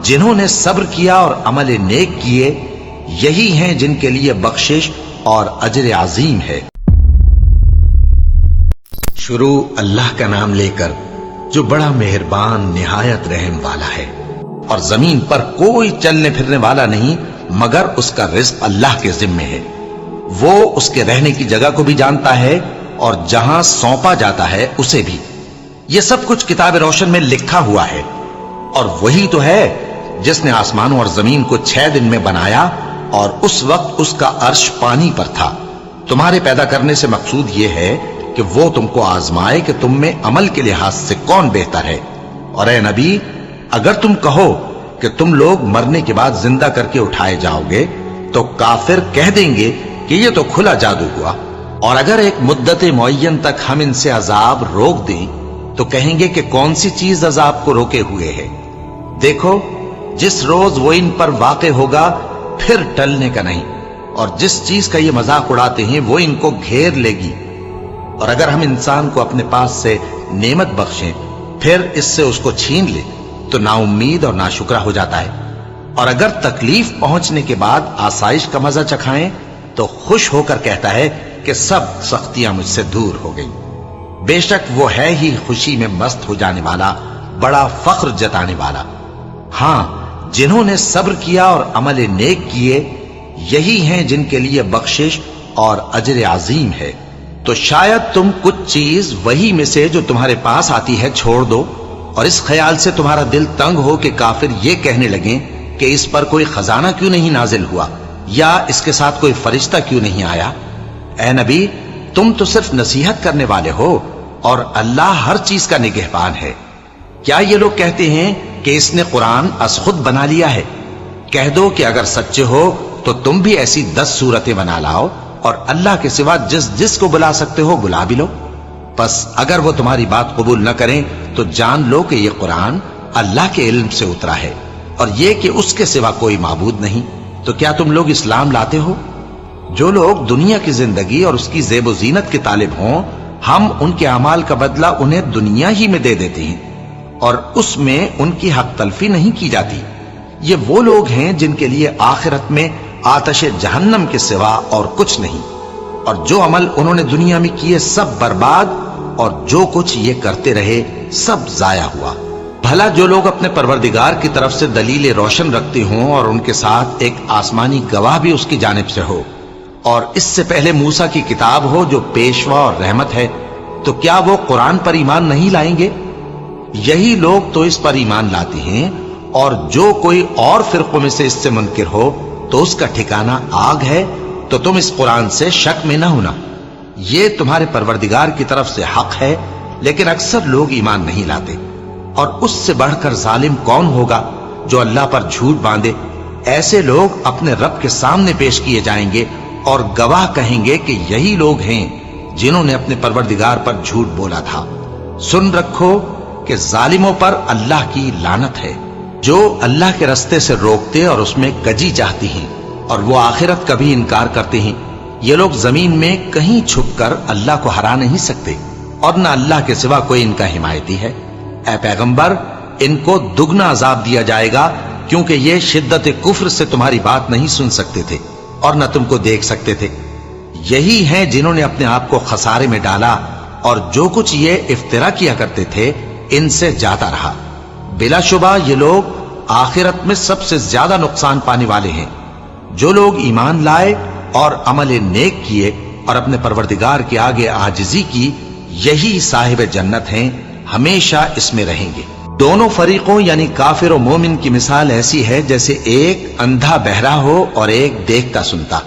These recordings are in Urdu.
جنہوں نے صبر کیا اور عمل نیک کیے یہی ہیں جن کے لیے بخشش اور اجر عظیم ہے۔ شروع اللہ کا نام لے کر جو بڑا مہربان نہایت رحم والا ہے۔ اور زمین پر کوئی چلنے پھرنے والا نہیں مگر اس کا رزق اللہ کے ذمے ہے۔ وہ اس کے رہنے کی جگہ کو بھی جانتا ہے اور جہاں سونپا جاتا ہے اسے بھی۔ یہ سب کچھ کتاب روشن میں لکھا ہوا ہے۔ اور وہی تو ہے جس نے آسمانوں اور زمین کو 6 دن میں بنایا اور اس وقت اس کا عرش پانی پر تھا۔ تمہارے پیدا کرنے سے مقصود یہ ہے کہ وہ تم کو آزمائے کہ تم میں عمل کے لحاظ سے کون بہتر ہے۔ اور اے نبی، اگر تم کہو کہ تم لوگ مرنے کے بعد زندہ کر کے اٹھائے جاؤ گے تو کافر کہہ دیں گے کہ یہ تو کھلا جادو ہوا۔ اور اگر ایک مدت معین تک ہم ان سے عذاب روک دیں تو کہیں گے کہ کون سی چیز عذاب کو روکے ہوئے ہے۔ دیکھو، جس روز وہ ان پر واقع ہوگا پھر ٹلنے کا نہیں، اور جس چیز کا یہ مذاق اڑاتے ہیں وہ ان کو گھیر لے گی۔ اور اگر ہم انسان کو اپنے پاس سے نعمت بخشیں پھر اس سے اس کو چھین لے تو نا امید اور ناشکرا ہو جاتا ہے۔ اور اگر تکلیف پہنچنے کے بعد آسائش کا مزہ چکھائیں تو خوش ہو کر کہتا ہے کہ سب سختیاں مجھ سے دور ہو گئیں۔ بے شک وہ ہے ہی خوشی میں مست ہو جانے والا، بڑا فخر جتانے والا۔ ہاں، جنہوں نے صبر کیا اور عمل نیک کیے یہی ہیں جن کے لیے بخشش اور اجر عظیم ہے۔ تو شاید تم کچھ چیز وہی میں سے جو تمہارے پاس آتی ہے چھوڑ دو، اور اس خیال سے تمہارا دل تنگ ہو کہ کافر یہ کہنے لگیں کہ اس پر کوئی خزانہ کیوں نہیں نازل ہوا، یا اس کے ساتھ کوئی فرشتہ کیوں نہیں آیا۔ اے نبی، تم تو صرف نصیحت کرنے والے ہو اور اللہ ہر چیز کا نگہبان ہے۔ کیا یہ لوگ کہتے ہیں کہ اس نے قرآن از خود بنا لیا ہے؟ کہہ دو کہ اگر سچے ہو تو تم بھی ایسی 10 صورتیں بنا لاؤ اور اللہ کے سوا جس جس کو بلا سکتے ہو بلا بھی لو۔ پس اگر وہ تمہاری بات قبول نہ کریں تو جان لو کہ یہ قرآن اللہ کے علم سے اترا ہے، اور یہ کہ اس کے سوا کوئی معبود نہیں۔ تو کیا تم لوگ اسلام لاتے ہو؟ جو لوگ دنیا کی زندگی اور اس کی زیب و زینت کے طالب ہوں، ہم ان کے اعمال کا بدلہ انہیں دنیا ہی میں دے دیتے ہیں، اور اس میں ان کی حق تلفی نہیں کی جاتی۔ یہ وہ لوگ ہیں جن کے لیے آخرت میں آتش جہنم کے سوا اور کچھ نہیں، اور جو عمل انہوں نے دنیا میں کیے سب برباد، اور جو کچھ یہ کرتے رہے سب ضائع ہوا۔ بھلا جو لوگ اپنے پروردگار کی طرف سے دلیل روشن رکھتے ہوں اور ان کے ساتھ ایک آسمانی گواہ بھی اس کی جانب سے ہو، اور اس سے پہلے موسیٰ کی کتاب ہو جو پیشوا اور رحمت ہے، تو کیا وہ قرآن پر ایمان نہیں لائیں گے؟ یہی لوگ تو اس پر ایمان لاتے ہیں، اور جو کوئی اور فرقوں میں سے اس سے منکر ہو تو اس کا ٹھکانہ آگ ہے۔ تو تم اس قرآن سے شک میں نہ ہونا، یہ تمہارے پروردگار کی طرف سے حق ہے، لیکن اکثر لوگ ایمان نہیں لاتے۔ اور اس سے بڑھ کر ظالم کون ہوگا جو اللہ پر جھوٹ باندھے؟ ایسے لوگ اپنے رب کے سامنے پیش کیے جائیں گے اور گواہ کہیں گے کہ یہی لوگ ہیں جنہوں نے اپنے پروردگار پر جھوٹ بولا تھا۔ سن رکھو کہ ظالموں پر اللہ کی لعنت ہے، جو اللہ کے رستے سے روکتے اور اس میں کجی چاہتی ہیں، اور وہ آخرت کا بھی انکار کرتے ہیں۔ یہ لوگ زمین میں کہیں چھپ کر اللہ کو ہرا نہیں سکتے، اور نہ اللہ کے سوا کوئی ان کا حمایتی ہے۔ اے پیغمبر، ان کو دگنا عذاب دیا جائے گا، کیونکہ یہ شدت کفر سے تمہاری بات نہیں سن سکتے تھے اور نہ تم کو دیکھ سکتے تھے۔ یہی ہیں جنہوں نے اپنے آپ کو خسارے میں ڈالا، اور جو کچھ یہ افترا کیا کرتے تھے ان سے جاتا رہا۔ بلا شبہ یہ لوگ آخرت میں سب سے زیادہ نقصان پانے والے ہیں۔ جو لوگ ایمان لائے اور عمل نیک کیے اور اپنے پروردگار کے آگے عاجزی کی، یہی صاحب جنت ہیں، ہمیشہ اس میں رہیں گے۔ دونوں فریقوں یعنی کافر و مومن کی مثال ایسی ہے جیسے ایک اندھا بہرا ہو اور ایک دیکھتا سنتا۔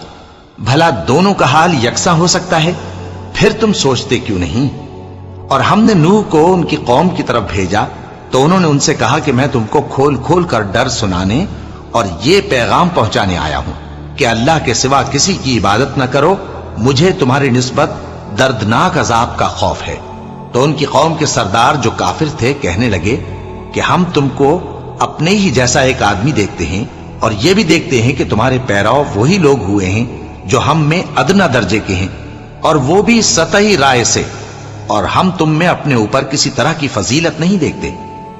بھلا دونوں کا حال یکساں ہو سکتا ہے؟ پھر تم سوچتے کیوں نہیں؟ اور ہم نے نوح کو ان کی قوم کی طرف بھیجا تو انہوں نے ان سے کہا کہ میں تم کو کھول کھول کر ڈر سنانے اور یہ پیغام پہنچانے آیا ہوں کہ اللہ کے سوا کسی کی عبادت نہ کرو، مجھے تمہاری نسبت دردناک عذاب کا خوف ہے۔ تو ان کی قوم کے سردار جو کافر تھے کہنے لگے کہ ہم تم کو اپنے ہی جیسا ایک آدمی دیکھتے ہیں، اور یہ بھی دیکھتے ہیں کہ تمہارے پیرو وہی لوگ ہوئے ہیں جو ہم میں ادنا درجے کے ہیں، اور وہ بھی سطحی رائے سے، اور ہم تم میں اپنے اوپر کسی طرح کی فضیلت نہیں دیکھتے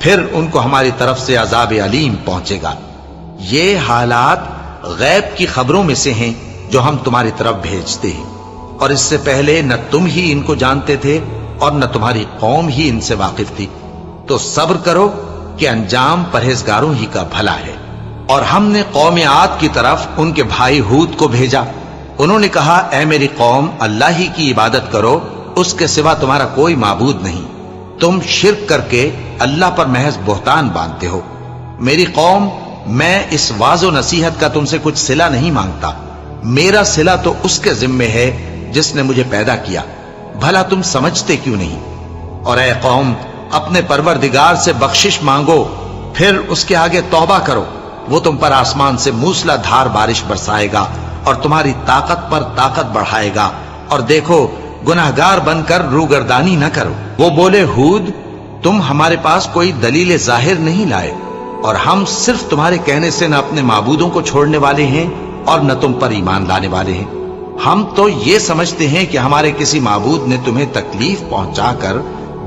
پھر ان کو ہماری طرف سے عذاب علیم پہنچے گا۔ یہ حالات غیب کی خبروں میں سے ہیں جو ہم تمہاری طرف بھیجتے ہیں، اور اس سے پہلے نہ تم ہی ان کو جانتے تھے اور نہ تمہاری قوم ہی ان سے واقف تھی۔ تو صبر کرو کہ انجام پرہیزگاروں ہی کا بھلا ہے۔ اور ہم نے قوم عاد کی طرف ان کے بھائی ہود کو بھیجا۔ انہوں نے کہا، اے میری قوم، اللہ ہی کی عبادت کرو، اس کے سوا تمہارا کوئی معبود نہیں۔ تم شرک کر کے اللہ پر محض بہتان باندھتے ہو۔ میری قوم، میں اس واعظ و نصیحت کا تم سے کچھ صلہ نہیں مانگتا، میرا صلہ تو اس کے ذمے ہے جس نے مجھے پیدا کیا، بھلا تم سمجھتے کیوں نہیں؟ اور اے قوم، اپنے پروردگار سے بخشش مانگو، پھر اس کے آگے توبہ کرو، وہ تم پر آسمان سے موسلا دھار بارش برسائے گا اور تمہاری طاقت پر طاقت بڑھائے گا، اور دیکھو گناہگار بن کر روگردانی نہ کرو۔ وہ بولے، ہود، تم ہمارے پاس کوئی دلیل ظاہر نہیں لائے، اور ہم صرف تمہارے کہنے سے نہ اپنے معبودوں کو چھوڑنے والے ہیں اور نہ تم پر ایمان لانے والے ہیں۔ ہم تو یہ سمجھتے ہیں کہ ہمارے کسی معبود نے تمہیں تکلیف پہنچا کر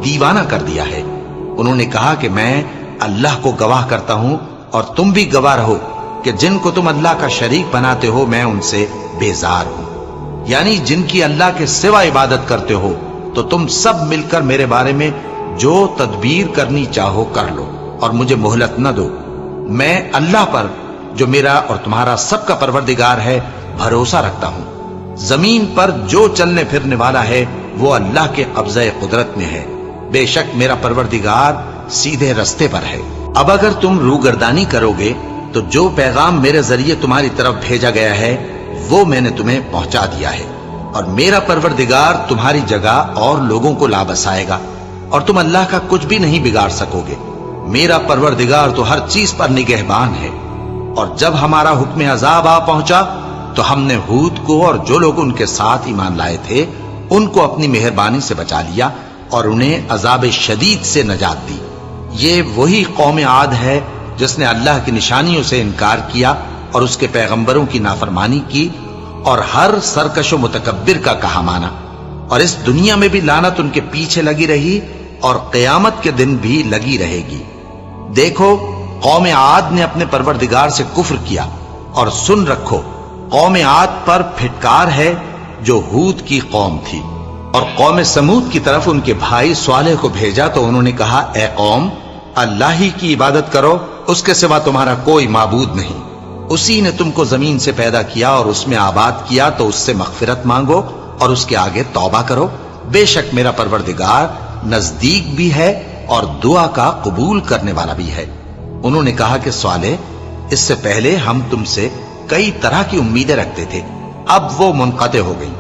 دیوانہ کر دیا ہے۔ انہوں نے کہا کہ میں اللہ کو گواہ کرتا ہوں اور تم بھی گواہ رہو کہ جن کو تم اللہ کا شریک بناتے ہو میں ان سے بیزار ہوں، یعنی جن کی اللہ کے سوا عبادت کرتے ہو، تو تم سب مل کر میرے بارے میں جو تدبیر کرنی چاہو کر لو اور مجھے مہلت نہ دو۔ میں اللہ پر جو میرا اور تمہارا سب کا پروردگار ہے بھروسہ رکھتا ہوں۔ زمین پر جو چلنے پھرنے والا ہے وہ اللہ کے قبضہ قدرت میں ہے، بے شک میرا پروردگار سیدھے رستے پر ہے۔ اب اگر تم روگردانی کرو گے تو جو پیغام میرے ذریعے تمہاری طرف بھیجا گیا ہے وہ میں نے تمہیں پہنچا دیا ہے، اور میرا پروردگار تمہاری جگہ اور لوگوں کو لا بسائے گا، اور تم اللہ کا کچھ بھی نہیں بگاڑ سکو گے۔ میرا پروردگار تو ہر چیز پر نگہبان ہے۔ اور جب ہمارا حکم عذاب آ پہنچا تو ہم نے ہود کو اور جو لوگ ان کے ساتھ ایمان لائے تھے ان کو اپنی مہربانی سے بچا لیا اور انہیں عذاب شدید سے نجات دی۔ یہ وہی قوم عاد ہے جس نے اللہ کی نشانیوں سے انکار کیا اور اس کے پیغمبروں کی نافرمانی کی اور ہر سرکش و متکبر کا کہا مانا، اور اس دنیا میں بھی لعنت ان کے پیچھے لگی رہی اور قیامت کے دن بھی لگی رہے گی۔ دیکھو، قوم عاد نے اپنے پروردگار سے کفر کیا، اور سن رکھو، قوم عاد پر پھٹکار ہے جو ہود کی قوم تھی۔ اور قوم سمود کی طرف ان کے بھائی صالح کو بھیجا تو انہوں نے کہا، اے قوم، اللہ ہی کی عبادت کرو، اس کے سوا تمہارا کوئی معبود نہیں۔ اسی نے تم کو زمین سے پیدا کیا اور اس میں آباد کیا، تو اس سے مغفرت مانگو اور اس کے آگے توبہ کرو، بے شک میرا پروردگار نزدیک بھی ہے اور دعا کا قبول کرنے والا بھی ہے۔ انہوں نے کہا کہ صالح، اس سے پہلے ہم تم سے کئی طرح کی امیدیں رکھتے تھے، اب وہ منقطع ہو گئی۔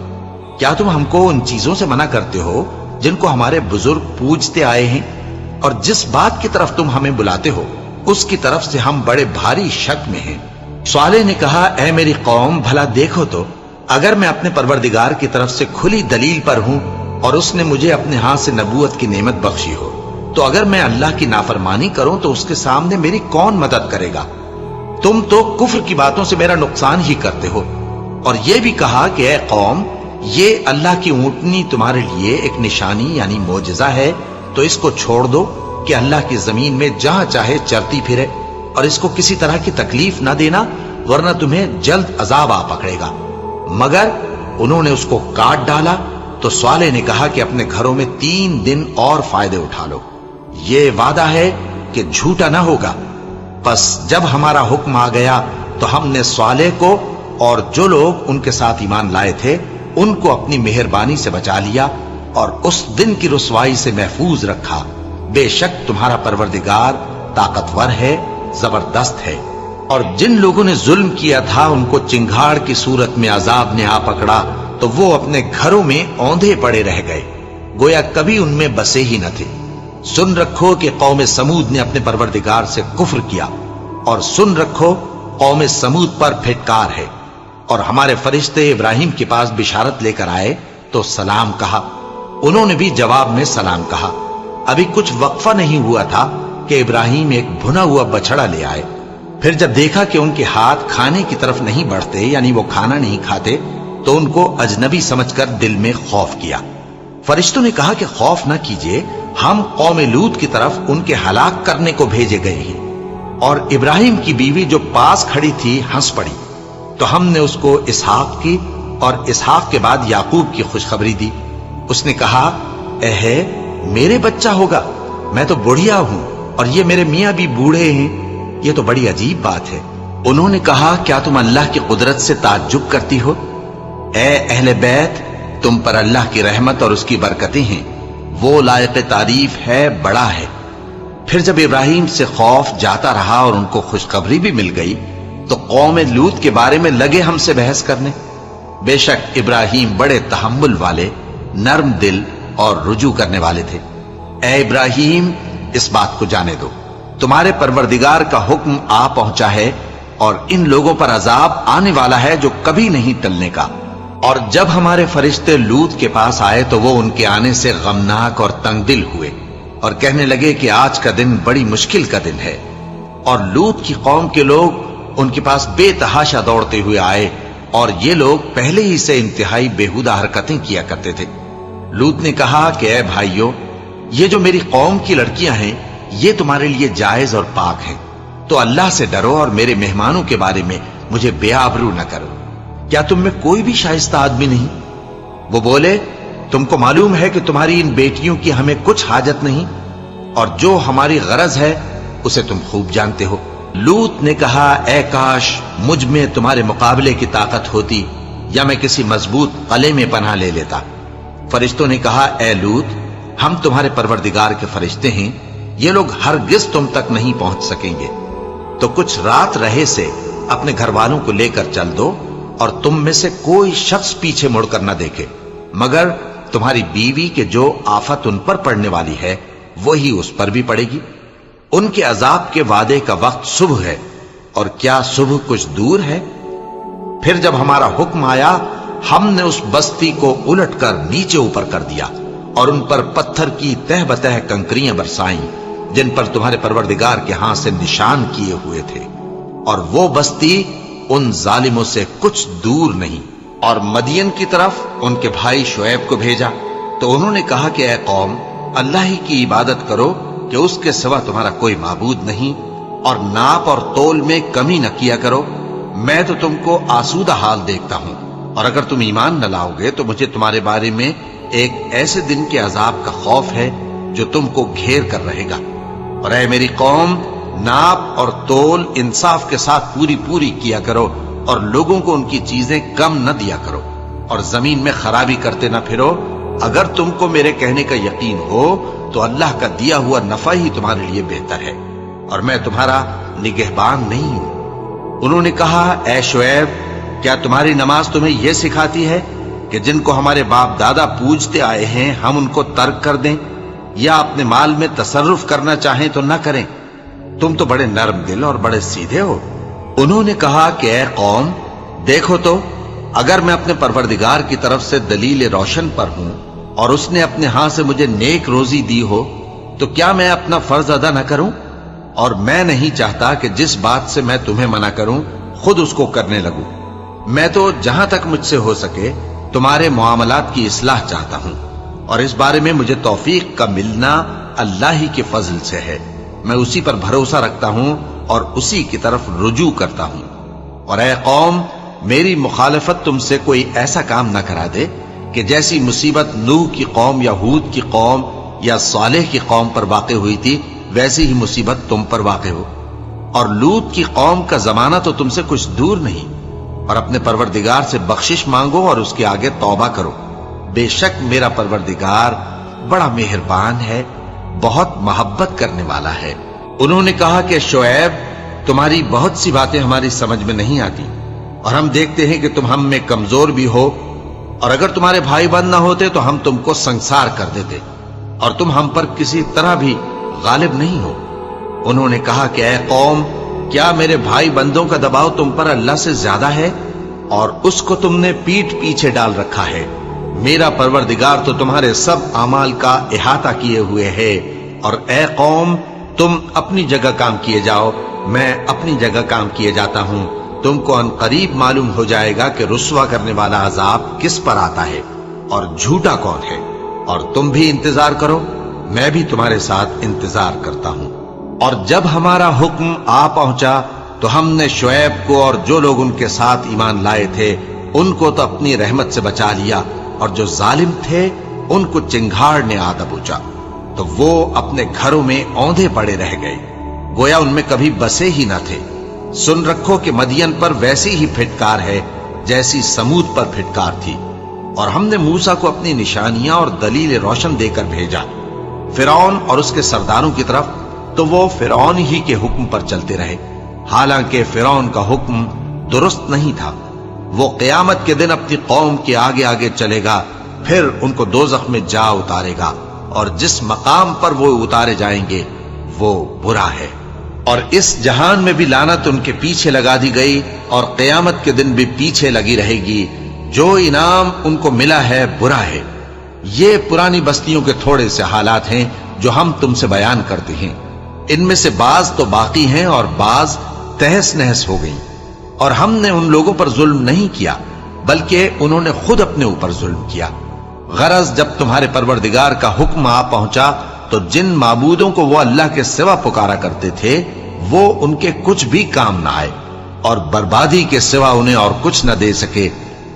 کیا تم ہم کو ان چیزوں سے منع کرتے ہو جن کو ہمارے بزرگ پوجتے آئے ہیں؟ اور جس بات کی طرف تم ہمیں بلاتے ہو اس کی طرف سے ہم بڑے بھاری شک میں ہیں۔ صالح نے کہا، اے میری قوم، بھلا دیکھو تو، اگر میں اپنے پروردگار کی طرف سے کھلی دلیل پر ہوں اور اس نے مجھے اپنے ہاتھ سے نبوت کی نعمت بخشی ہو، تو اگر میں اللہ کی نافرمانی کروں تو اس کے سامنے میری کون مدد کرے گا؟ تم تو کفر کی باتوں سے میرا نقصان ہی کرتے ہو۔ اور یہ بھی کہا کہ اے قوم، یہ اللہ کی اونٹنی تمہارے لیے ایک نشانی یعنی معجزہ ہے، تو اس کو چھوڑ دو کہ اللہ کی زمین میں جہاں چاہے چرتی پھرے، اور اس کو کسی طرح کی تکلیف نہ دینا، ورنہ تمہیں جلد عذاب آ پکڑے گا۔ مگر انہوں نے اس کو کاٹ ڈالا تو صالح نے کہا کہ اپنے گھروں میں 3 دن اور فائدے اٹھا لو، یہ وعدہ ہے کہ جھوٹا نہ ہوگا۔ پس جب ہمارا حکم آ گیا تو ہم نے صالح کو اور جو لوگ ان کے ساتھ ایمان لائے تھے ان کو اپنی مہربانی سے بچا لیا اور اس دن کی رسوائی سے محفوظ رکھا۔ بے شک تمہارا پروردگار طاقتور ہے، زبردست ہے۔ اور جن لوگوں نے ظلم کیا تھا ان کو چنگھاڑ کی صورت میں عذاب نے آ پکڑا تو وہ اپنے گھروں میں اوندھے پڑے رہ گئے، گویا کبھی ان میں بسے ہی نہ تھے۔ سن رکھو کہ قوم سمود نے اپنے پروردگار سے کفر کیا، اور سن رکھو قوم سمود پر پھٹکار ہے۔ اور ہمارے فرشتے ابراہیم کے پاس بشارت لے کر آئے تو سلام کہا، انہوں نے بھی جواب میں سلام کہا۔ ابھی کچھ وقفہ نہیں ہوا تھا کہ ابراہیم ایک بھنا ہوا بچڑا لے آئے۔ پھر جب دیکھا کہ ان کے ہاتھ کھانے کی طرف نہیں بڑھتے، یعنی وہ کھانا نہیں کھاتے، تو ان کو اجنبی سمجھ کر دل میں خوف کیا۔ فرشتوں نے کہا کہ خوف نہ کیجیے، ہم قوم لوط کی طرف ان کے ہلاک کرنے کو بھیجے گئے ہیں۔ اور ابراہیم کی بیوی جو پاس کھڑی تھی ہنس پڑی، تو ہم نے اس کو اسحاق کی اور اسحاق کے بعد یعقوب کی خوشخبری دی۔ اس نے کہا، اے میرے بچہ ہوگا، میں تو بڑھیا ہوں اور یہ میرے میاں بھی بوڑھے ہیں، یہ تو بڑی عجیب بات ہے۔ انہوں نے کہا، کیا تم اللہ کی قدرت سے تعجب کرتی ہو؟ اے اہل بیت، تم پر اللہ کی رحمت اور اس کی برکتیں ہیں، وہ لائق تعریف ہے، بڑا ہے۔ پھر جب ابراہیم سے خوف جاتا رہا اور ان کو خوشخبری بھی مل گئی تو قوم لوط کے بارے میں لگے ہم سے بحث کرنے۔ بے شک ابراہیم بڑے تحمل والے، نرم دل اور رجوع کرنے والے تھے۔ اے ابراہیم، اس بات کو جانے دو، تمہارے پروردگار کا حکم آ پہنچا ہے اور ان لوگوں پر عذاب آنے والا ہے جو کبھی نہیں ٹلنے کا۔ اور جب ہمارے فرشتے لوط کے پاس آئے تو وہ ان کے آنے سے غمناک اور تنگ دل ہوئے اور کہنے لگے کہ آج کا دن بڑی مشکل کا دن ہے۔ اور لوط کی قوم کے لوگ ان کے پاس بے تحاشا دوڑتے ہوئے آئے، اور یہ لوگ پہلے ہی سے انتہائی بیہودہ حرکتیں کیا کرتے تھے۔ لوط نے کہا کہ اے بھائیو، یہ جو میری قوم کی لڑکیاں ہیں یہ تمہارے لیے جائز اور پاک ہیں، تو اللہ سے ڈرو اور میرے مہمانوں کے بارے میں مجھے بے آبرو نہ کرو۔ کیا تم میں کوئی بھی شائستہ آدمی نہیں؟ وہ بولے، تم کو معلوم ہے کہ تمہاری ان بیٹیوں کی ہمیں کچھ حاجت نہیں، اور جو ہماری غرض ہے اسے تم خوب جانتے ہو۔ لوط نے کہا، اے کاش مجھ میں تمہارے مقابلے کی طاقت ہوتی، یا میں کسی مضبوط قلعے میں پناہ لے لیتا۔ فرشتوں نے کہا، اے لوط، ہم تمہارے پروردگار کے فرشتے ہیں، یہ لوگ ہرگز تم تک نہیں پہنچ سکیں گے، تو کچھ رات رہے سے اپنے گھر والوں کو لے کر چل دو، اور تم میں سے کوئی شخص پیچھے مڑ کر نہ دیکھے، مگر تمہاری بیوی کے جو آفت ان پر پڑنے والی ہے وہی اس پر بھی پڑے گی۔ ان کے عذاب کے وعدے کا وقت صبح ہے، اور کیا صبح کچھ دور ہے؟ پھر جب ہمارا حکم آیا، ہم نے اس بستی کو الٹ کر نیچے اوپر کر دیا اور ان پر پتھر کی تہ بتہ کنکریاں برسائیں جن پر تمہارے پروردگار کے ہاں سے نشان کیے ہوئے تھے، اور وہ بستی ان ظالموں سے کچھ دور نہیں۔ اور مدین کی طرف ان کے بھائی شعیب کو بھیجا تو انہوں نے کہا کہ اے قوم، اللہ ہی کی عبادت کرو کہ اس کے سوا تمہارا کوئی معبود نہیں، اور ناپ اور تول میں کمی نہ کیا کرو، میں تو تم کو آسودہ حال دیکھتا ہوں، اور اگر تم ایمان نہ لاؤ گے تو مجھے تمہارے بارے میں ایک ایسے دن کے عذاب کا خوف ہے جو تم کو گھیر کر رہے گا۔ اور اے میری قوم، ناپ اور تول انصاف کے ساتھ پوری کیا کرو، اور لوگوں کو ان کی چیزیں کم نہ دیا کرو، اور زمین میں خرابی کرتے نہ پھرو۔ اگر تم کو میرے کہنے کا یقین ہو تو اللہ کا دیا ہوا نفع ہی تمہارے لیے بہتر ہے، اور میں تمہارا نگہبان نہیں ہوں۔ انہوں نے کہا، اے شعیب، کیا تمہاری نماز تمہیں یہ سکھاتی ہے کہ جن کو ہمارے باپ دادا پوجتے آئے ہیں ہم ان کو ترک کر دیں، یا اپنے مال میں تصرف کرنا چاہیں تو نہ کریں؟ تم تو بڑے نرم دل اور بڑے سیدھے ہو۔ انہوں نے کہا کہ اے قوم، دیکھو تو، اگر میں اپنے پروردگار کی طرف سے دلیل روشن پر ہوں اور اس نے اپنے ہاں سے مجھے نیک روزی دی ہو تو کیا میں اپنا فرض ادا نہ کروں؟ اور میں نہیں چاہتا کہ جس بات سے میں تمہیں منع کروں خود اس کو کرنے لگوں۔ میں تو جہاں تک مجھ سے ہو سکے تمہارے معاملات کی اصلاح چاہتا ہوں، اور اس بارے میں مجھے توفیق کا ملنا اللہ ہی کے فضل سے ہے۔ میں اسی پر بھروسہ رکھتا ہوں اور اسی کی طرف رجوع کرتا ہوں۔ اور اے قوم، میری مخالفت تم سے کوئی ایسا کام نہ کرا دے کہ جیسی مصیبت نوح کی قوم یا ہود کی قوم یا صالح کی قوم پر واقع ہوئی تھی ویسی ہی مصیبت تم پر واقع ہو۔ اور لوط کی قوم کا زمانہ تو تم سے کچھ دور نہیں، اور اپنے پروردگار سے بخشش مانگو اور اس کے آگے توبہ کرو، بے شک میرا پروردگار بڑا مہربان ہے، بہت محبت کرنے والا ہے۔ انہوں نے کہا کہ شعیب، تمہاری بہت سی باتیں ہماری سمجھ میں نہیں آتی، اور ہم دیکھتے ہیں کہ تم ہم میں کمزور بھی ہو، اور اگر تمہارے بھائی بند نہ ہوتے تو ہم تم کو سنسار کر دیتے، اور تم ہم پر کسی طرح بھی غالب نہیں ہو۔ انہوں نے کہا کہ اے قوم، کیا میرے بھائی بندوں کا دباؤ تم پر اللہ سے زیادہ ہے، اور اس کو تم نے پیٹھ پیچھے ڈال رکھا ہے؟ میرا پروردگار تو تمہارے سب اعمال کا احاطہ کیے ہوئے ہے۔ اور اے قوم، تم اپنی جگہ کام کیے جاؤ، میں اپنی جگہ کام کیے جاتا ہوں۔ تم کو ان قریب معلوم ہو جائے گا کہ رسوا کرنے والا عذاب کس پر آتا ہے اور جھوٹا کون ہے، اور تم بھی انتظار کرو، میں بھی تمہارے ساتھ انتظار کرتا ہوں۔ اور جب ہمارا حکم آ پہنچا تو ہم نے شعیب کو اور جو لوگ ان کے ساتھ ایمان لائے تھے ان کو تو اپنی رحمت سے بچا لیا، اور جو ظالم تھے ان کو چنگھاڑ نے آ دبوچا، تو وہ اپنے گھروں میں اوندھے پڑے رہ گئے، گویا ان میں کبھی بسے ہی نہ تھے۔ سن رکھو کہ مدین پر ویسی ہی پھٹکار ہے جیسی سمود پر پھٹکار تھی، اور ہم نے موسیٰ کو اپنی نشانیاں اور دلیل روشن دے کر بھیجا فرعون اور اس کے سرداروں کی طرف، تو وہ فرعون ہی کے حکم پر چلتے رہے، حالانکہ فرعون کا حکم درست نہیں تھا۔ وہ قیامت کے دن اپنی قوم کے آگے آگے چلے گا، پھر ان کو دوزخ میں جا اتارے گا، اور جس مقام پر وہ اتارے جائیں گے وہ برا ہے۔ اور اس جہان میں بھی لعنت ان کے پیچھے لگا دی گئی، اور قیامت کے دن بھی پیچھے لگی رہے گی۔ جو انعام ان کو ملا ہے برا ہے۔ یہ پرانی بستیوں کے تھوڑے سے حالات ہیں جو ہم تم سے بیان کرتے ہیں، ان میں سے بعض تو باقی ہیں اور بعض تہس نہس ہو گئیں۔ اور ہم نے ان لوگوں پر ظلم نہیں کیا بلکہ انہوں نے خود اپنے اوپر ظلم کیا۔ غرض جب تمہارے پروردگار کا حکم آ پہنچا تو جن معبودوں کو وہ اللہ کے سوا پکارا کرتے تھے وہ ان کے کچھ بھی کام نہ آئے، اور بربادی کے سوا انہیں اور کچھ نہ دے سکے۔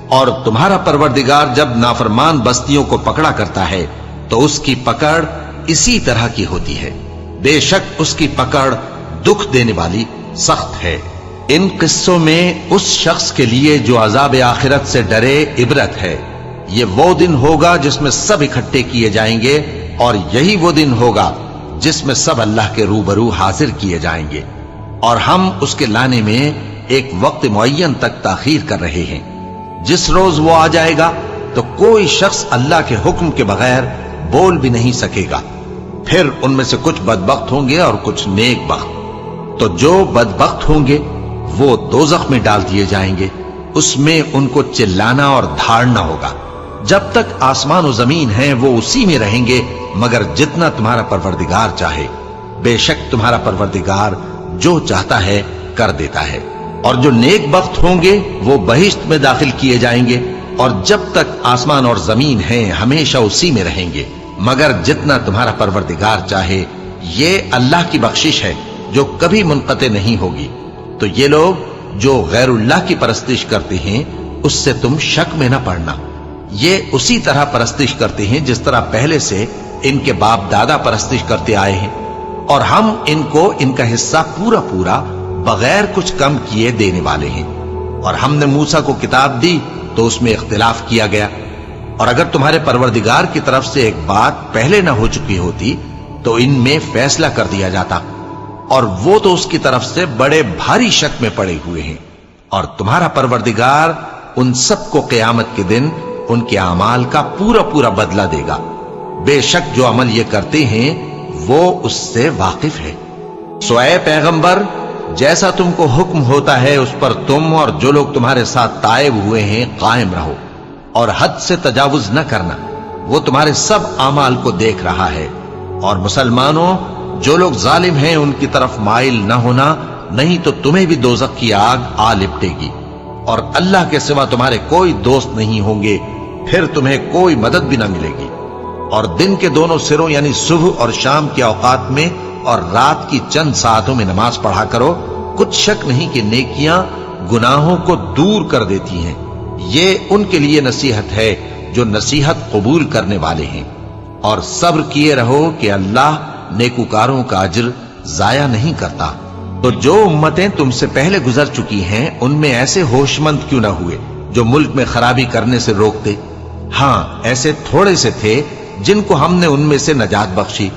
اور تمہارا پروردگار جب نافرمان بستیوں کو پکڑا کرتا ہے تو اس کی پکڑ اسی طرح کی ہوتی ہے، بے شک اس کی پکڑ دکھ دینے والی سخت ہے۔ ان قصوں میں اس شخص کے لیے جو عذاب آخرت سے ڈرے عبرت ہے۔ یہ وہ دن ہوگا جس میں سب اکٹھے کیے جائیں گے، اور یہی وہ دن ہوگا جس میں سب اللہ کے روبرو حاضر کیے جائیں گے، اور ہم اس کے لانے میں ایک وقت معین تک تاخیر کر رہے ہیں۔ جس روز وہ آ جائے گا تو کوئی شخص اللہ کے حکم کے بغیر بول بھی نہیں سکے گا۔ پھر ان میں سے کچھ بدبخت ہوں گے اور کچھ نیک بخت۔ تو جو بدبخت ہوں گے وہ دوزخ میں ڈال دیے جائیں گے، اس میں ان کو چلانا اور دھاڑنا ہوگا۔ جب تک آسمان و زمین ہیں وہ اسی میں رہیں گے مگر جتنا تمہارا پروردگار چاہے۔ بے شک تمہارا پروردگار جو چاہتا ہے کر دیتا ہے۔ اور جو نیک بخت ہوں گے وہ بہشت میں داخل کیے جائیں گے، اور جب تک آسمان اور زمین ہیں ہمیشہ اسی میں رہیں گے مگر جتنا تمہارا پروردگار چاہے۔ یہ اللہ کی بخشش ہے جو کبھی منقطع نہیں ہوگی۔ تو یہ لوگ جو غیر اللہ کی پرستش کرتے ہیں اس سے تم شک میں نہ پڑنا۔ یہ اسی طرح پرستش کرتے ہیں جس طرح پہلے سے ان کے باپ دادا پرستش کرتے آئے ہیں، اور ہم ان کو ان کا حصہ پورا پورا بغیر کچھ کم کیے دینے والے ہیں۔ اور ہم نے موسیٰ کو کتاب دی تو اس میں اختلاف کیا گیا، اور اگر تمہارے پروردگار کی طرف سے ایک بات پہلے نہ ہو چکی ہوتی تو ان میں فیصلہ کر دیا جاتا، اور وہ تو اس کی طرف سے بڑے بھاری شک میں پڑے ہوئے ہیں۔ اور تمہارا پروردگار ان سب کو قیامت کے دن ان کے اعمال کا پورا پورا بدلہ دے گا۔ بے شک جو عمل یہ کرتے ہیں وہ اس سے واقف ہے۔ سو اے پیغمبر، جیسا تم کو حکم ہوتا ہے اس پر تم اور جو لوگ تمہارے ساتھ تائب ہوئے ہیں قائم رہو، اور حد سے تجاوز نہ کرنا، وہ تمہارے سب اعمال کو دیکھ رہا ہے۔ اور مسلمانوں، جو لوگ ظالم ہیں ان کی طرف مائل نہ ہونا، نہیں تو تمہیں بھی دوزخ کی آگ آ لپٹے گی، اور اللہ کے سوا تمہارے کوئی دوست نہیں ہوں گے، پھر تمہیں کوئی مدد بھی نہ ملے گی۔ اور دن کے دونوں سروں یعنی صبح اور شام کے اوقات میں اور رات کی چند ساعتوں میں نماز پڑھا کرو، کچھ شک نہیں کہ نیکیاں گناہوں کو دور کر دیتی ہیں۔ یہ ان کے لیے نصیحت ہے جو نصیحت قبول کرنے والے ہیں۔ اور صبر کیے رہو کہ اللہ نیکوکاروں کا اجر ضائع نہیں کرتا۔ تو جو امتیں تم سے پہلے گزر چکی ہیں ان میں ایسے ہوش مند کیوں نہ ہوئے جو ملک میں خرابی کرنے سے روکتے؟ ہاں، ایسے تھوڑے سے تھے جن کو ہم نے ان میں سے نجات بخشی،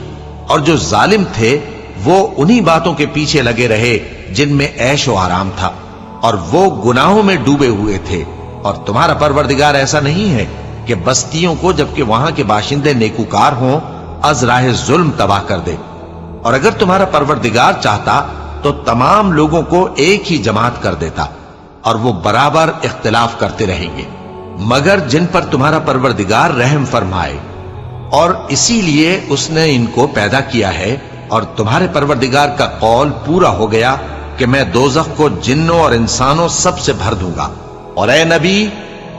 اور جو ظالم تھے وہ انہی باتوں کے پیچھے لگے رہے جن میں عیش و آرام تھا، اور وہ گناہوں میں ڈوبے ہوئے تھے۔ اور تمہارا پروردگار ایسا نہیں ہے کہ بستیوں کو جبکہ وہاں کے باشندے نیکوکار ہوں از راہ ظلم تباہ کر دے۔ اور اگر تمہارا پروردگار چاہتا تو تمام لوگوں کو ایک ہی جماعت کر دیتا، اور وہ برابر اختلاف کرتے رہیں گے، مگر جن پر تمہارا پروردگار رحم فرمائے، اور اسی لیے اس نے ان کو پیدا کیا ہے۔ اور تمہارے پروردگار کا قول پورا ہو گیا کہ میں دوزخ کو جنوں اور انسانوں سب سے بھر دوں گا۔ اور اے نبی،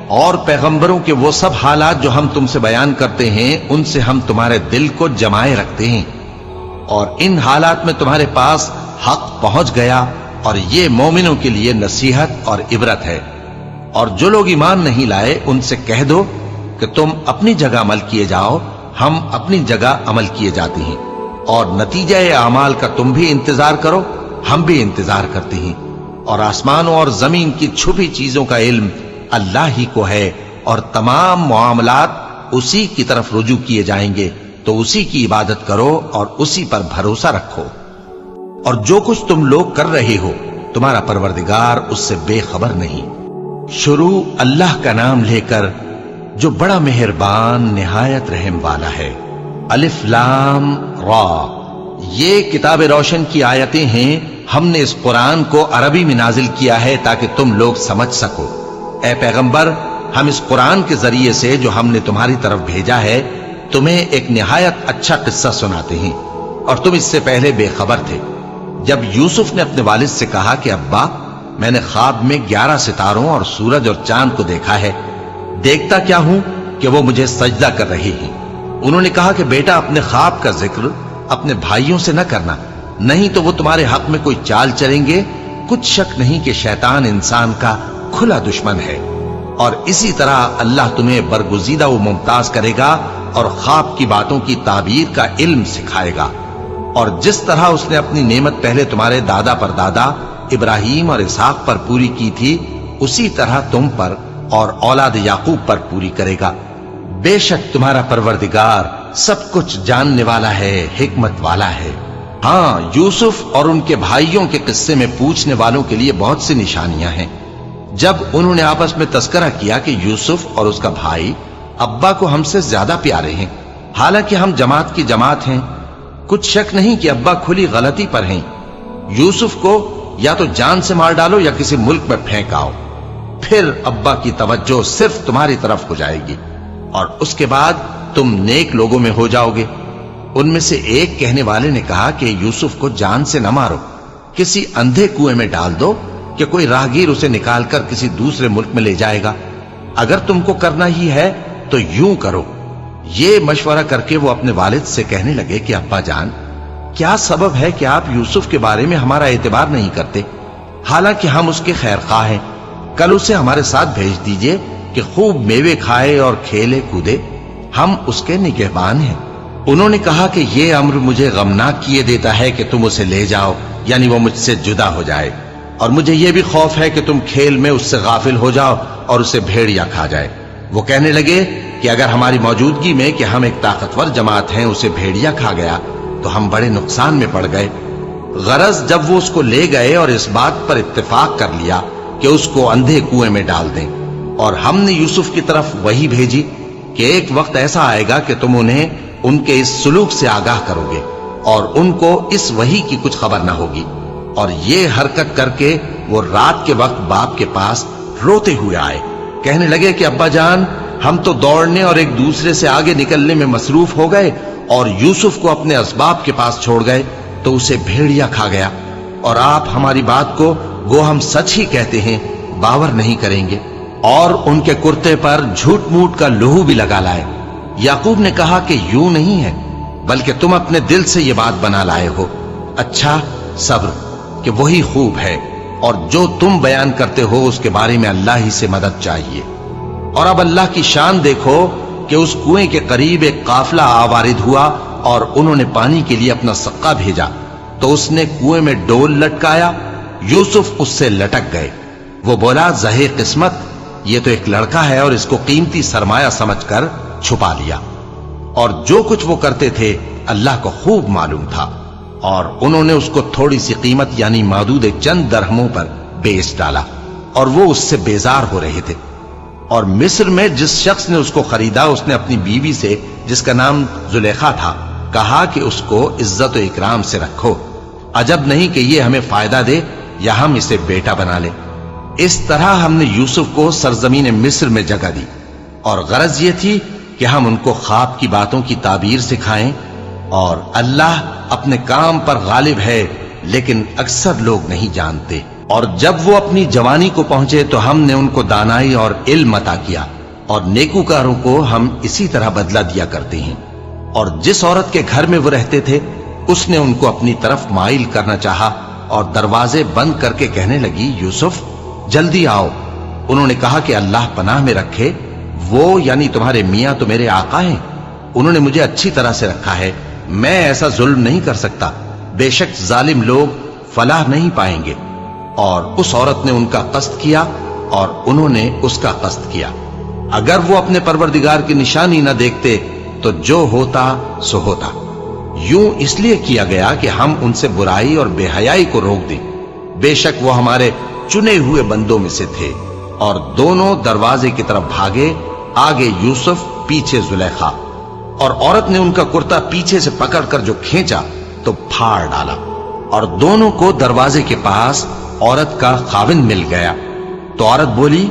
اور پیغمبروں کے وہ سب حالات جو ہم تم سے بیان کرتے ہیں ان سے ہم تمہارے دل کو جمائے رکھتے ہیں، اور ان حالات میں تمہارے پاس حق پہنچ گیا، اور یہ مومنوں کے لیے نصیحت اور عبرت ہے۔ اور جو لوگ ایمان نہیں لائے ان سے کہہ دو کہ تم اپنی جگہ عمل کیے جاؤ، ہم اپنی جگہ عمل کیے جاتے ہیں، اور نتیجہ اعمال کا تم بھی انتظار کرو، ہم بھی انتظار کرتے ہیں۔ اور آسمانوں اور زمین کی چھپی چیزوں کا علم اللہ ہی کو ہے، اور تمام معاملات اسی کی طرف رجوع کیے جائیں گے، تو اسی کی عبادت کرو اور اسی پر بھروسہ رکھو۔ اور جو کچھ تم لوگ کر رہے ہو تمہارا پروردگار اس سے بے خبر نہیں۔ شروع اللہ کا نام لے کر جو بڑا مہربان نہایت رحم والا ہے۔ الف لام را، یہ کتاب روشن کی آیتیں ہیں، ہم نے اس قرآن کو عربی میں نازل کیا ہے تاکہ تم لوگ سمجھ سکو۔ اے پیغمبر، ہم اس قرآن کے ذریعے سے جو ہم نے تمہاری طرف بھیجا ہے تمہیں ایک نہایت اچھا قصہ سناتے ہیں، اور تم اس سے پہلے بے خبر تھے۔ جب یوسف نے اپنے والد سے کہا کہ ابا، میں نے خواب میں 11 ستاروں اور سورج اور چاند کو دیکھا ہے، دیکھتا کیا ہوں کہ وہ مجھے سجدہ کر رہے ہیں۔ انہوں نے کہا کہ بیٹا، اپنے خواب کا ذکر اپنے بھائیوں سے نہ کرنا، نہیں تو وہ تمہارے حق میں کوئی چال چلیں گے۔ کچھ شک نہیں کہ شیطان انسان کا کھلا دشمن ہے، اور اسی طرح اللہ تمہیں برگزیدہ و ممتاز کرے گا اور خواب کی باتوں کی تعبیر کا علم سکھائے گا۔ اور جس طرح اس نے اپنی نعمت پہلے تمہارے دادا پر دادا ابراہیم اور اسحاق پر پوری کی تھی، اسی طرح تم پر اور اولاد یعقوب پر پوری کرے گا۔ بے شک تمہارا پروردگار سب کچھ جاننے والا ہے، حکمت والا ہے۔ ہاں، یوسف اور ان کے بھائیوں کے قصے میں پوچھنے والوں کے لیے بہت سی نشانیاں ہیں۔ جب انہوں نے آپس میں تذکرہ کیا کہ یوسف اور اس کا بھائی ابا کو ہم سے زیادہ پیارے ہیں، حالانکہ ہم جماعت کی جماعت ہیں، کچھ شک نہیں کہ ابا کھلی غلطی پر ہیں۔ یوسف کو یا تو جان سے مار ڈالو یا کسی ملک میں پھینک آؤ، پھر ابا کی توجہ صرف تمہاری طرف ہو جائے گی، اور اس کے بعد تم نیک لوگوں میں ہو جاؤ گے۔ ان میں سے ایک کہنے والے نے کہا کہ یوسف کو جان سے نہ مارو، کسی اندھے کنویں میں ڈال دو کہ کوئی راہگیر اسے نکال کر کسی دوسرے ملک میں لے جائے گا۔ اگر تم کو کرنا ہی ہے تو یوں کرو۔ یہ مشورہ کر کے وہ اپنے والد سے کہنے لگے کہ ابا جان، کیا سبب ہے کہ آپ یوسف کے بارے میں ہمارا اعتبار نہیں کرتے، حالانکہ ہم اس کے خیر خواہ ہیں؟ کل اسے ہمارے ساتھ بھیج دیجئے کہ خوب میوے کھائے اور کھیلے کودے، ہم اس کے نگہبان ہیں۔ انہوں نے کہا کہ یہ امر مجھے غمناک کیے دیتا ہے کہ تم اسے لے جاؤ، یعنی وہ مجھ سے جدا ہو جائے، اور مجھے یہ بھی خوف ہے کہ تم کھیل میں اس سے غافل ہو جاؤ اور اسے بھیڑیا کھا جائے۔ وہ کہنے لگے کہ اگر ہماری موجودگی میں کہ ہم ایک طاقتور جماعت ہیں اسے بھیڑیا کھا گیا تو ہم بڑے نقصان میں پڑ گئے۔ غرض جب وہ اس کو لے گئے اور اس بات پر اتفاق کر لیا کہ اس کو اندھے کنویں میں ڈال دیں، اور ہم نے یوسف کی طرف وحی بھیجی کہ ایک وقت ایسا آئے گا کہ تم انہیں ان کے اس سلوک سے آگاہ کرو گے، اور ان کو اس وحی کی کچھ خبر نہ ہوگی۔ اور یہ حرکت کر کے وہ رات کے وقت باپ کے پاس روتے ہوئے آئے، کہنے لگے کہ ابا جان، ہم تو دوڑنے اور ایک دوسرے سے آگے نکلنے میں مصروف ہو گئے اور یوسف کو اپنے اسباب کے پاس چھوڑ گئے تو اسے بھیڑیا کھا گیا، اور آپ ہماری بات کو گو ہم سچ ہی کہتے ہیں باور نہیں کریں گے، اور ان کے کرتے پر جھوٹ موٹ کا لہو بھی لگا لائے۔ یعقوب نے کہا کہ یوں نہیں ہے، بلکہ تم اپنے دل سے یہ بات بنا لائے ہو۔ اچھا، صبر کہ وہی خوب ہے، اور جو تم بیان کرتے ہو اس کے بارے میں اللہ ہی سے مدد چاہیے۔ اور اب اللہ کی شان دیکھو کہ اس کنویں کے قریب ایک قافلہ آوارد ہوا اور انہوں نے پانی کے لیے اپنا سقا بھیجا، تو اس نے کنویں میں ڈول لٹکایا، یوسف اس سے لٹک گئے۔ وہ بولا، زہے قسمت، یہ تو ایک لڑکا ہے، اور اس کو قیمتی سرمایہ سمجھ کر چھپا لیا۔ اور جو کچھ وہ کرتے تھے اللہ کو خوب معلوم تھا، اور انہوں نے اس کو تھوڑی سی قیمت یعنی معدود چند درہموں پر بیچ ڈالا، اور وہ اس سے بیزار ہو رہے تھے۔ اور مصر میں جس شخص نے اس کو خریدا، اس نے اپنی بیوی سے جس کا نام زلیخا تھا کہا کہ اس کو عزت و اکرام سے رکھو، عجب نہیں کہ یہ ہمیں فائدہ دے یا ہم اسے بیٹا بنا لیں۔ اس طرح ہم نے یوسف کو سرزمین مصر میں جگہ دی، اور غرض یہ تھی کہ ہم ان کو خواب کی باتوں کی تعبیر سکھائیں، اور اللہ اپنے کام پر غالب ہے لیکن اکثر لوگ نہیں جانتے۔ اور جب وہ اپنی جوانی کو پہنچے تو ہم نے ان کو دانائی اور علم عطا کیا، اور نیکوکاروں کو ہم اسی طرح بدلہ دیا کرتے ہیں۔ اور جس عورت کے گھر میں وہ رہتے تھے اس نے ان کو اپنی طرف مائل کرنا چاہا اور دروازے بند کر کے کہنے لگی، یوسف جلدی آؤ۔ انہوں نے کہا کہ اللہ پناہ میں رکھے، وہ یعنی تمہارے میاں تو میرے آقا ہیں، انہوں نے مجھے اچھی طرح سے رکھا ہے، میں ایسا ظلم نہیں کر سکتا، بے شک ظالم لوگ فلاح نہیں پائیں گے۔ اور اس عورت نے ان کا قصد کیا اور انہوں نے اس کا قصد کیا۔ اگر وہ اپنے پروردگار کی نشانی نہ دیکھتے تو جو ہوتا سو ہوتا۔ یوں اس لیے کیا گیا کہ ہم ان سے برائی اور بے حیائی کو روک دیں، بے شک وہ ہمارے چنے ہوئے بندوں میں سے تھے۔ اور دونوں دروازے کی طرف بھاگے، آگے یوسف پیچھے زلیخا، اور عورت نے ان کا کرتا پیچھے سے پکڑ کر جو کھینچا تو پھاڑ ڈالا، اور دونوں کو دروازے کے پاس عورت کا خاوند مل گیا۔ تو عورت بولی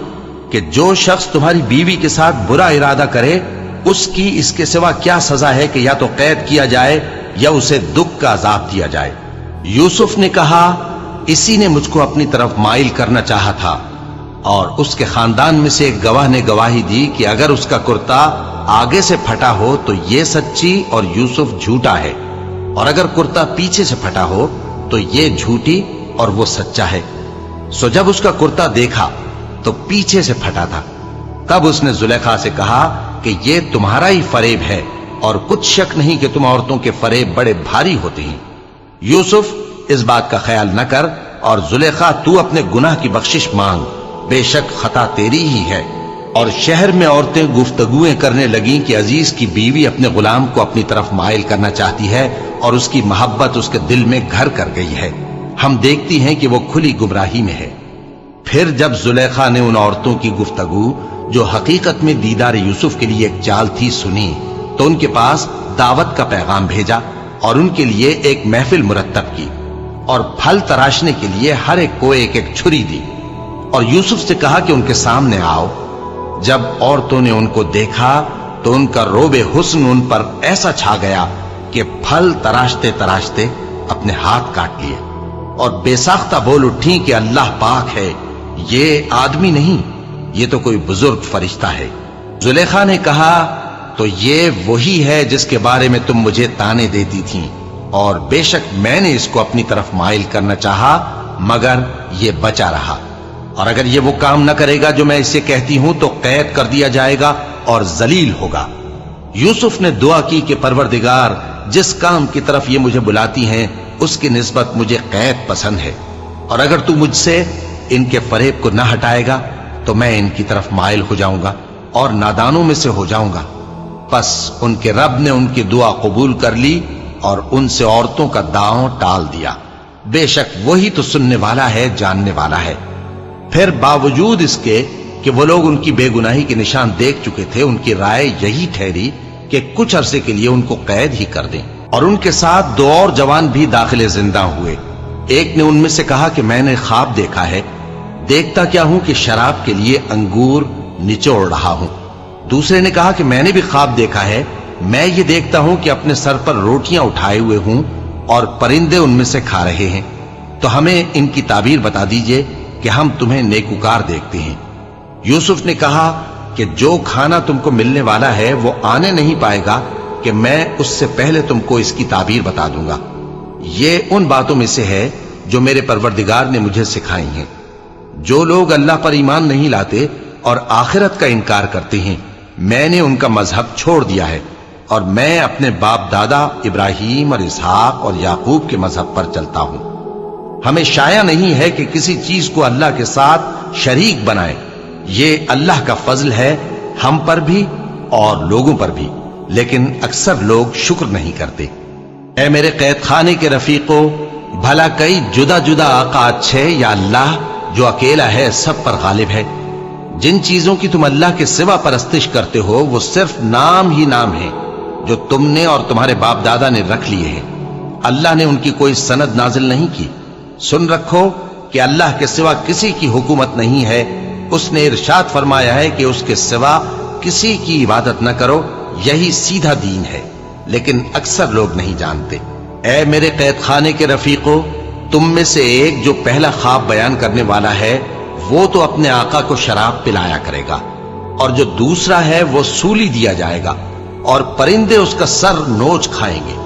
کہ جو شخص تمہاری بیوی کے ساتھ برا ارادہ کرے اس کی اس کے سوا کیا سزا ہے کہ یا تو قید کیا جائے یا اسے دکھ کا عذاب دیا جائے۔ یوسف نے کہا، اسی نے مجھ کو اپنی طرف مائل کرنا چاہا تھا، اور اس کے خاندان میں سے ایک گواہ نے گواہی دی کہ اگر اس کا کرتا آگے سے پھٹا ہو تو یہ سچی اور یوسف جھوٹا ہے، اور اگر کرتا پیچھے سے پھٹا ہو تو یہ جھوٹی اور وہ سچا ہے۔ سو جب اس کا کرتا دیکھا تو پیچھے سے پھٹا تھا، تب اس نے زلیخا سے کہا کہ یہ تمہارا ہی فریب ہے، اور کچھ شک نہیں کہ تم عورتوں کے فریب بڑے بھاری ہوتے ہیں۔ یوسف اس بات کا خیال نہ کر، اور زلیخا تو اپنے گناہ کی بخشش مانگ، بے شک خطا تیری ہی ہے۔ اور شہر میں عورتیں گفتگویں کرنے لگیں کہ عزیز کی بیوی اپنے غلام کو اپنی طرف مائل کرنا چاہتی ہے اور اس کی محبت اس کے دل میں گھر کر گئی ہے، ہم دیکھتی ہیں کہ وہ کھلی گمراہی میں ہے۔ پھر جب زلیخا نے ان عورتوں کی گفتگو جو حقیقت میں دیدار یوسف کے لیے ایک چال تھی سنی، تو ان کے پاس دعوت کا پیغام بھیجا اور ان کے لیے ایک محفل مرتب کی، اور پھل تراشنے کے لیے ہر ایک کو ایک ایک چھری دی، اور یوسف سے کہا کہ ان کے سامنے آؤ۔ جب عورتوں نے ان کو دیکھا تو ان کا روب حسن ان پر ایسا چھا گیا کہ پھل تراشتے تراشتے اپنے ہاتھ کاٹ لیے، اور بے ساختہ بول اٹھیں کہ اللہ پاک ہے، یہ آدمی نہیں، یہ تو کوئی بزرگ فرشتہ ہے۔ زلیخا نے کہا، تو یہ وہی ہے جس کے بارے میں تم مجھے تانے دیتی تھیں، اور بے شک میں نے اس کو اپنی طرف مائل کرنا چاہا مگر یہ بچا رہا، اور اگر یہ وہ کام نہ کرے گا جو میں اسے کہتی ہوں تو قید کر دیا جائے گا اور ذلیل ہوگا۔ یوسف نے دعا کی کہ پروردگار جس کام کی طرف یہ مجھے بلاتی ہیں اس کی نسبت مجھے قید پسند ہے، اور اگر تو مجھ سے ان کے فریب کو نہ ہٹائے گا تو میں ان کی طرف مائل ہو جاؤں گا اور نادانوں میں سے ہو جاؤں گا۔ پس ان کے رب نے ان کی دعا قبول کر لی اور ان سے عورتوں کا داؤں ٹال دیا، بے شک وہی تو سننے والا ہے، جاننے والا ہے۔ پھر باوجود اس کے کہ وہ لوگ ان کی بے گناہی کے نشان دیکھ چکے تھے، ان کی رائے یہی ٹھہری کہ کچھ عرصے کے لیے ان کو قید ہی کر دیں، اور ان کے ساتھ دو اور جوان بھی داخل زندہ ہوئے۔ ایک نے ان میں سے کہا کہ میں نے خواب دیکھا ہے، دیکھتا کیا ہوں کہ شراب کے لیے انگور نچوڑ رہا ہوں۔ دوسرے نے کہا کہ میں نے بھی خواب دیکھا ہے، میں یہ دیکھتا ہوں کہ اپنے سر پر روٹیاں اٹھائے ہوئے ہوں اور پرندے ان میں سے کھا رہے ہیں، تو ہمیں ان کی تعبیر بتا دیجئے کہ ہم تمہیں نیکوکار دیکھتے ہیں۔ یوسف نے کہا کہ جو کھانا تم کو ملنے والا ہے وہ آنے نہیں پائے گا کہ میں اس سے پہلے تم کو اس کی تعبیر بتا دوں گا۔ یہ ان باتوں میں سے ہے جو میرے پروردگار نے مجھے سکھائی ہیں۔ جو لوگ اللہ پر ایمان نہیں لاتے اور آخرت کا انکار کرتے ہیں، میں نے ان کا مذہب چھوڑ دیا ہے، اور میں اپنے باپ دادا ابراہیم اور اسحاق اور یعقوب کے مذہب پر چلتا ہوں۔ ہمیں شایع نہیں ہے کہ کسی چیز کو اللہ کے ساتھ شریک بنائے، یہ اللہ کا فضل ہے ہم پر بھی اور لوگوں پر بھی، لیکن اکثر لوگ شکر نہیں کرتے۔ اے میرے قید خانے کے رفیقو، بھلا کئی جدا جدا آقا اچھے یا اللہ جو اکیلا ہے سب پر غالب ہے؟ جن چیزوں کی تم اللہ کے سوا پرستش کرتے ہو وہ صرف نام ہی نام ہیں جو تم نے اور تمہارے باپ دادا نے رکھ لیے ہیں، اللہ نے ان کی کوئی سند نازل نہیں کی۔ سن رکھو کہ اللہ کے سوا کسی کی حکومت نہیں ہے، اس نے ارشاد فرمایا ہے کہ اس کے سوا کسی کی عبادت نہ کرو، یہی سیدھا دین ہے، لیکن اکثر لوگ نہیں جانتے۔ اے میرے قید خانے کے رفیقو، تم میں سے ایک جو پہلا خواب بیان کرنے والا ہے وہ تو اپنے آقا کو شراب پلایا کرے گا، اور جو دوسرا ہے وہ سولی دیا جائے گا اور پرندے اس کا سر نوچ کھائیں گے۔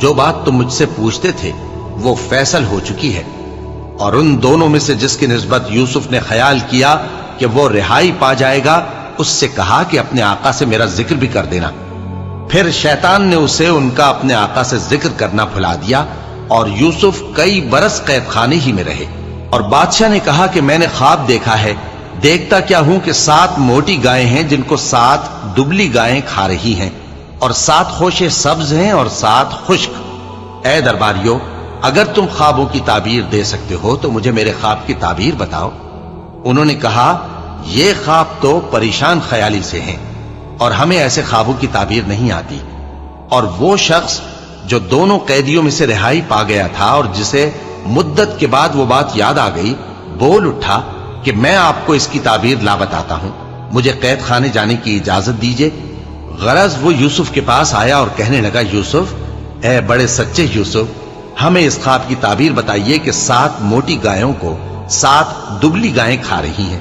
جو بات تم مجھ سے پوچھتے تھے وہ فیصل ہو چکی ہے۔ اور ان دونوں میں سے جس کی نسبت یوسف نے خیال کیا کہ وہ رہائی پا جائے گا، اس سے کہا کہ اپنے آقا سے میرا ذکر بھی کر دینا۔ پھر شیطان نے اسے ان کا اپنے آقا سے ذکر کرنا بھلا دیا، اور یوسف کئی برس قید خانے ہی میں رہے۔ اور بادشاہ نے کہا کہ میں نے خواب دیکھا ہے، دیکھتا کیا ہوں کہ 7 موٹی گائیں ہیں جن کو 7 دبلی گائیں کھا رہی ہیں، اور 7 خوشے سبز ہیں اور 7 خشک۔ اے درباریو، اگر تم خوابوں کی تعبیر دے سکتے ہو تو مجھے میرے خواب کی تعبیر بتاؤ۔ انہوں نے کہا، یہ خواب تو پریشان خیالی سے ہیں اور ہمیں ایسے خوابوں کی تعبیر نہیں آتی۔ اور وہ شخص جو دونوں قیدیوں میں سے رہائی پا گیا تھا اور جسے مدت کے بعد وہ بات یاد آ گئی، بول اٹھا کہ میں آپ کو اس کی تعبیر لا بتاتا ہوں، مجھے قید خانے جانے کی اجازت دیجیے۔ غرض وہ یوسف کے پاس آیا اور کہنے لگا، یوسف، اے بڑے سچے یوسف، ہمیں اس خواب کی تعبیر بتائیے کہ 7 موٹی گایوں کو 7 دبلی گائیں کھا رہی ہیں،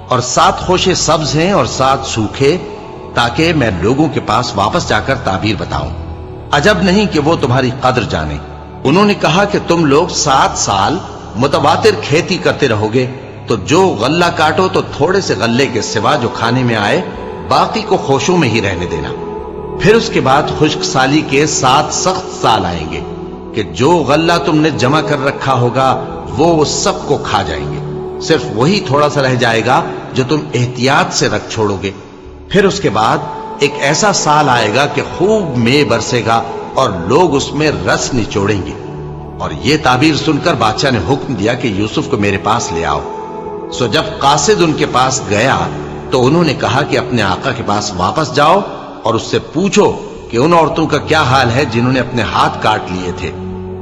اور 7 خوشے سبز ہیں اور 7 سوکھے، تاکہ میں لوگوں کے پاس واپس جا کر تعبیر بتاؤں۔ عجب نہیں کہ وہ تمہاری قدر جانے۔ انہوں نے کہا کہ تم لوگ 7 سال متواتر کھیتی کرتے رہو گے، تو جو غلہ کاٹو تو تھوڑے سے غلے کے سوا جو کھانے میں آئے باقی کو خوشوں میں ہی رہنے دینا۔ پھر اس کے بعد خشک سالی کے 7 سخت سال آئیں گے کہ جو غلہ تم نے جمع کر رکھا ہوگا وہ سب کو کھا جائیں گے، صرف وہی تھوڑا سا رہ جائے گا جو تم احتیاط سے رکھ چھوڑو گے۔ پھر اس کے بعد ایک ایسا سال آئے گا کہ خوب مے برسے گا اور لوگ اس میں رس نچوڑیں گے۔ اور یہ تعبیر سن کر بادشاہ نے حکم دیا کہ یوسف کو میرے پاس لے آؤ۔ سو جب قاصد ان کے پاس گیا تو انہوں نے کہا کہ اپنے آقا کے پاس واپس جاؤ اور اس سے پوچھو کہ ان عورتوں کا کیا حال ہے جنہوں نے اپنے ہاتھ کاٹ لیے تھے،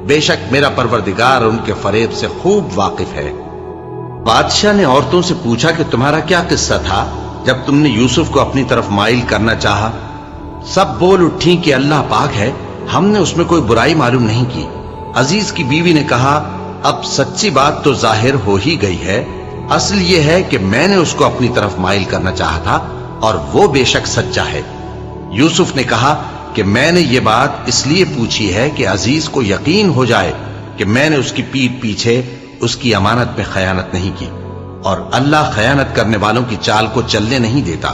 بے شک میرا پروردگار ان کے فریب سے خوب واقف ہے۔ بادشاہ نے عورتوں سے پوچھا کہ تمہارا کیا قصہ تھا جب تم نے یوسف کو اپنی طرف مائل کرنا چاہا؟ سب بول اٹھیں کہ اللہ پاک ہے، ہم نے اس میں کوئی برائی معلوم نہیں کی۔ عزیز کی بیوی نے کہا، اب سچی بات تو ظاہر ہو ہی گئی ہے، اصل یہ ہے کہ میں نے اس کو اپنی طرف مائل کرنا چاہا تھا اور وہ بے شک سچا ہے۔ یوسف نے کہا کہ میں نے یہ بات اس لیے پوچھی ہے کہ عزیز کو یقین ہو جائے کہ میں نے اس کی پیٹھ پیچھے اس کی امانت میں خیانت نہیں کی، اور اللہ خیانت کرنے والوں کی چال کو چلنے نہیں دیتا۔